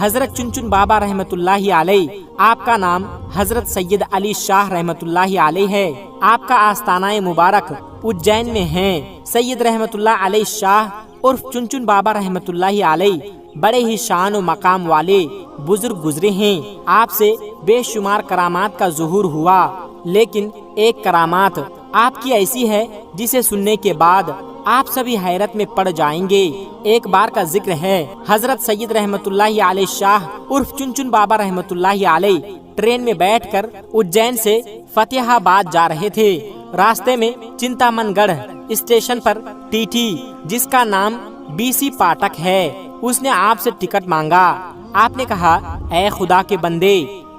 حضرت چنچن بابا رحمت اللہ علیہ، آپ کا نام حضرت سید علی شاہ رحمت اللہ علیہ ہے، آپ کا آستانہ مبارک اجین میں ہے۔ سید رحمت اللہ علیہ شاہ عرف چنچن بابا رحمت اللہ علیہ بڑے ہی شان و مقام والے بزرگ گزرے ہیں۔ آپ سے بے شمار کرامات کا ظہور ہوا، لیکن ایک کرامات آپ کی ایسی ہے جسے سننے کے بعد آپ سبھی حیرت میں پڑ جائیں گے۔ ایک بار کا ذکر ہے، حضرت سید رحمت اللہ علیہ شاہ عرف چنچن بابا رحمت اللہ علیہ ٹرین میں بیٹھ کر اجین سے فتح آباد جا رہے تھے۔ راستے میں چنتامن گڑھ اسٹیشن پر ٹی ٹی، جس کا نام BC پاٹک ہے، اس نے آپ سے ٹکٹ مانگا۔ آپ نے کہا، اے خدا کے بندے،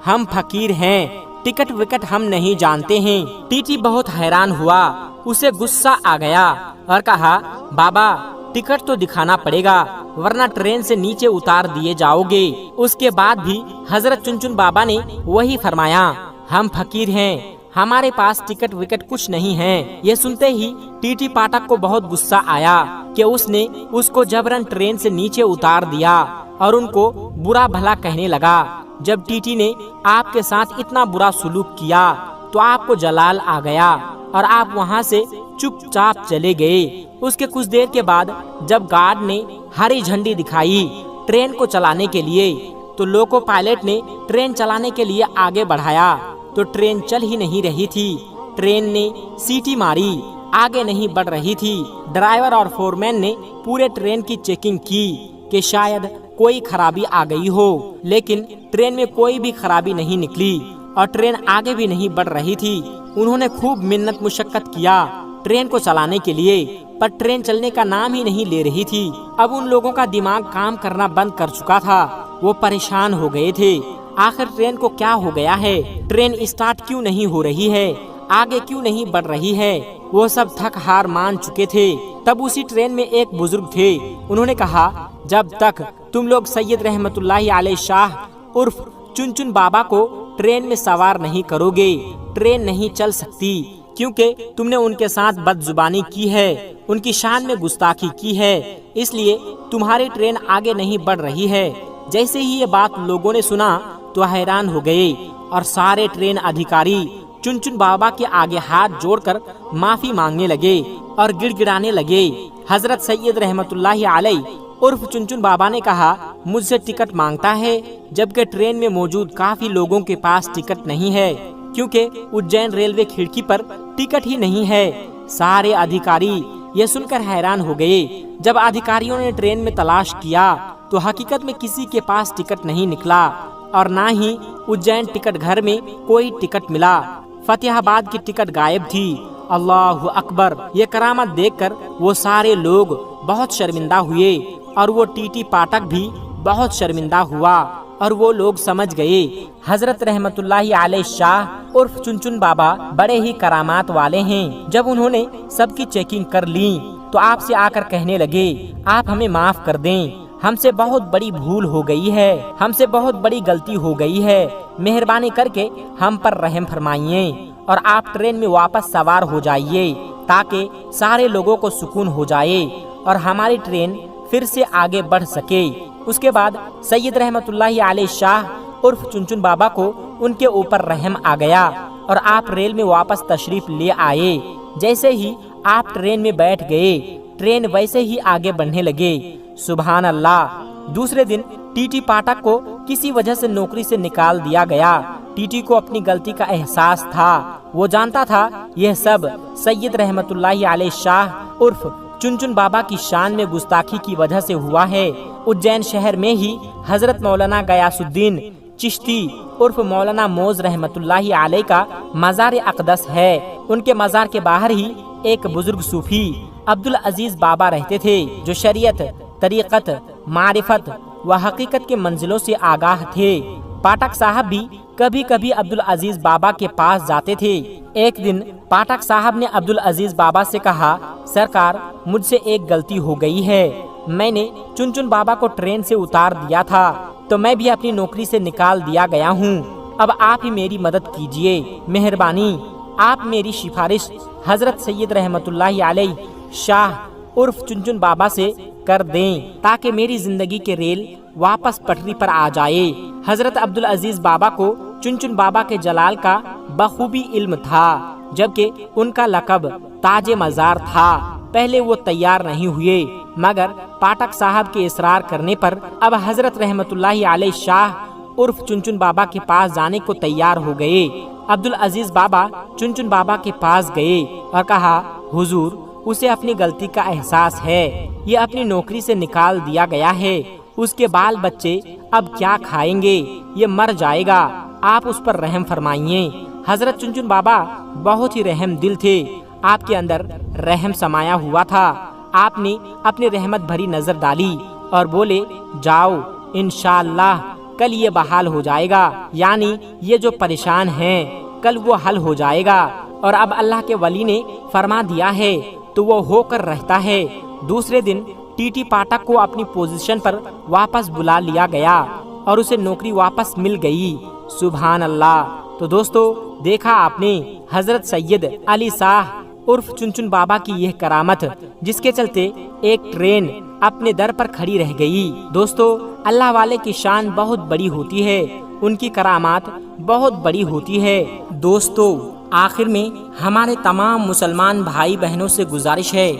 ہم فقیر ہیں، ٹکٹ وکٹ ہم نہیں جانتے ہیں۔ ٹی ٹی بہت حیران ہوا، اسے غصہ آ گیا اور کہا، بابا ٹکٹ تو دکھانا پڑے گا ورنہ ٹرین سے نیچے اتار دیے جاؤ گے۔ اس کے بعد بھی حضرت چنچن بابا نے وہی فرمایا، ہم فقیر ہیں، ہمارے پاس ٹکٹ وکٹ کچھ نہیں ہے۔ یہ سنتے ہی ٹی ٹی پاٹک کو بہت غصہ آیا کہ اس نے اس کو جبرن ٹرین سے نیچے اتار دیا اور ان کو برا بھلا کہنے لگا۔ جب ٹی ٹی نے آپ کے ساتھ اتنا برا سلوک کیا تو آپ کو جلال آ گیا اور آپ وہاں سے چپ چاپ چلے گئے۔ اس کے کچھ دیر کے بعد جب گارڈ نے ہری جھنڈی دکھائی ٹرین کو چلانے کے لیے تو لوکو پائلٹ نے ٹرین چلانے کے لیے آگے بڑھایا تو ٹرین چل ہی نہیں رہی تھی۔ ٹرین نے سیٹی ماری، آگے نہیں بڑھ رہی تھی۔ ڈرائیور اور فورمین نے پورے ٹرین کی چیکنگ کی کہ شاید کوئی خرابی آ گئی ہو، لیکن ٹرین میں کوئی بھی خرابی نہیں نکلی اور ٹرین آگے بھی نہیں بڑھ رہی تھی۔ انہوں نے خوب محنت مشقت کیا ٹرین کو چلانے کے لیے، پر ٹرین چلنے کا نام ہی نہیں لے رہی تھی۔ اب ان لوگوں کا دماغ کام کرنا بند کر چکا تھا، وہ پریشان ہو گئے تھے۔ آخر ٹرین کو کیا ہو گیا ہے؟ ٹرین اسٹارٹ کیوں نہیں ہو رہی ہے؟ آگے کیوں نہیں بڑھ رہی ہے؟ وہ سب تھک ہار مان چکے تھے۔ تب اسی ٹرین میں ایک بزرگ تھے، انہوں نے کہا، جب تک تم لوگ سید رحمت اللہ علیہ شاہ عرف چنچن بابا کو ٹرین میں سوار نہیں کرو گے ٹرین نہیں چل سکتی، کیونکہ تم نے ان کے ساتھ بد زبانی کی ہے، ان کی شان میں گستاخی کی ہے، اس لیے تمہاری ٹرین آگے نہیں بڑھ رہی ہے۔ جیسے ہی یہ بات لوگوں نے سنا تو حیران ہو گئے اور سارے ٹرین ادھیکاری چنچن بابا کے آگے ہاتھ جوڑ کر معافی مانگنے لگے اور گڑ گڑانے لگے۔ حضرت سید رحمت اللہ علیہ عرف چنچن بابا نے کہا، مجھ سے ٹکٹ مانگتا ہے جبکہ ٹرین میں موجود کافی لوگوں کے پاس ٹکٹ نہیں ہے، کیونکہ اجین ریلوے کھڑکی پر ٹکٹ ہی نہیں ہے۔ سارے ادھیکاری یہ سن کر حیران ہو گئے۔ جب ادھیکاریوں نے ٹرین میں تلاش کیا تو حقیقت میں کسی کے پاس ٹکٹ نہیں نکلا اور نہ ہی اجین ٹکٹ گھر میں کوئی ٹکٹ ملا۔ فتح آباد کی ٹکٹ غائب تھی۔ اللہ اکبر! یہ کرامت دیکھ کر وہ سارے لوگ بہت شرمندہ ہوئے اور وہ ٹی ٹی پاٹک بھی بہت شرمندہ ہوا اور وہ لوگ سمجھ گئے حضرت رحمت اللہ علیہ شاہ عرف چنچن بابا بڑے ہی کرامات والے ہیں۔ جب انہوں نے سب کی چیکنگ کر لی تو آپ سے آ کر کہنے لگے، آپ ہمیں معاف کر دیں، ہم سے بہت بڑی بھول ہو گئی ہے، ہم سے بہت بڑی غلطی ہو گئی ہے، مہربانی کر کے ہم پر رحم فرمائیے اور آپ ٹرین میں واپس سوار ہو جائیے تاکہ سارے لوگوں کو سکون ہو جائے اور ہماری ٹرین پھر سے آگے بڑھ سکے۔ اس کے بعد سید رحمت اللہ علیہ شاہ عرف چنچن بابا کو ان کے اوپر رحم آ گیا اور آپ ریل میں واپس تشریف لے آئے۔ جیسے ہی آپ ٹرین میں بیٹھ گئے ٹرین ویسے ہی آگے بڑھنے لگے۔ سبحان اللہ! دوسرے دن ٹی ٹی پاٹک کو کسی وجہ سے نوکری سے نکال دیا گیا۔ ٹی ٹی کو اپنی غلطی کا احساس تھا، وہ جانتا تھا یہ سب سید رحمت اللہ علیہ شاہ عرف چنچن بابا کی شان میں گستاخی کی وجہ سے ہوا ہے۔ اجین شہر میں ہی حضرت مولانا غیاث الدین چشتی عرف مولانا موز رحمت اللہ علیہ کا مزار اقدس ہے۔ ان کے مزار کے باہر ہی ایک بزرگ صوفی عبدالعزیز بابا رہتے تھے جو شریعت، طریقت، معرفت و حقیقت کے منزلوں سے آگاہ تھے۔ پاٹک صاحب بھی کبھی کبھی عبدالعزیز بابا کے پاس جاتے تھے۔ ایک دن پاٹک صاحب نے عبدالعزیز بابا سے کہا، سرکار مجھ سے ایک غلطی ہو گئی ہے، میں نے چنچن بابا کو ٹرین سے اتار دیا تھا تو میں بھی اپنی نوکری سے نکال دیا گیا ہوں، اب آپ ہی میری مدد کیجئے، مہربانی آپ میری سفارش حضرت سید رحمت اللہ علیہ شاہ عرف چنچن بابا سے کر دیں تاکہ میری زندگی کے ریل واپس پٹری پر آ جائے۔ حضرت عبدالعزیز بابا کو چنچن بابا کے جلال کا بخوبی علم تھا، جبکہ ان کا لقب تاج مزار تھا۔ پہلے وہ تیار نہیں ہوئے، مگر پاٹک صاحب کے اصرار کرنے پر اب حضرت رحمت اللہ علیہ شاہ عرف چنچن بابا کے پاس جانے کو تیار ہو گئے۔ عبدالعزیز بابا چنچن بابا کے پاس گئے اور کہا، حضور، اسے اپنی غلطی کا احساس ہے، یہ اپنی نوکری سے نکال دیا گیا ہے، اس کے بال بچے اب کیا کھائیں گے، یہ مر جائے گا، آپ اس پر رحم فرمائیے۔ حضرت چنچن بابا بہت ہی رحم دل تھے، آپ کے اندر رحم سمایا ہوا تھا۔ آپ نے اپنی رحمت بھری نظر ڈالی اور بولے، جاؤ، انشاءاللہ کل یہ بحال ہو جائے گا، یعنی یہ جو پریشان ہیں کل وہ حل ہو جائے گا، اور اب اللہ کے ولی نے فرما دیا ہے تو وہ ہو کر رہتا ہے۔ دوسرے دن ٹی ٹی پاٹک کو اپنی پوزیشن پر واپس بلا لیا گیا اور اسے نوکری واپس مل گئی۔ سبحان اللہ۔ تو دوستو، دیکھا آپ نے حضرت سید علی شاہ عرف چنچن بابا کی یہ کرامت، جس کے چلتے ایک ٹرین اپنے در پر کھڑی رہ گئی۔ دوستو، اللہ والے کی شان بہت بڑی ہوتی ہے، ان کی کرامات بہت بڑی ہوتی ہے۔ دوستو، آخر میں ہمارے تمام مسلمان بھائی بہنوں سے گزارش ہے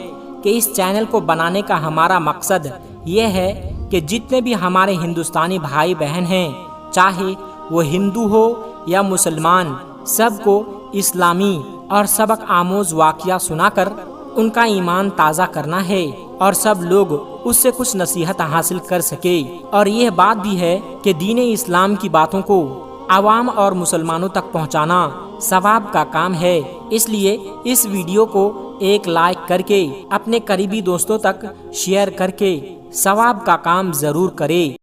کہ اس چینل کو بنانے کا ہمارا مقصد یہ ہے کہ جتنے بھی ہمارے ہندوستانی بھائی بہن ہیں، چاہے وہ ہندو ہو یا مسلمان، سب کو اسلامی اور سبق آموز واقعہ سنا کر ان کا ایمان تازہ کرنا ہے اور سب لوگ اس سے کچھ نصیحت حاصل کر سکے۔ اور یہ بات بھی ہے کہ دین اسلام کی باتوں کو عوام اور مسلمانوں تک پہنچانا ثواب کا کام ہے، اس لیے اس ویڈیو کو ایک لائک کر کے اپنے قریبی دوستوں تک شیئر کر کے ثواب کا کام ضرور کرے۔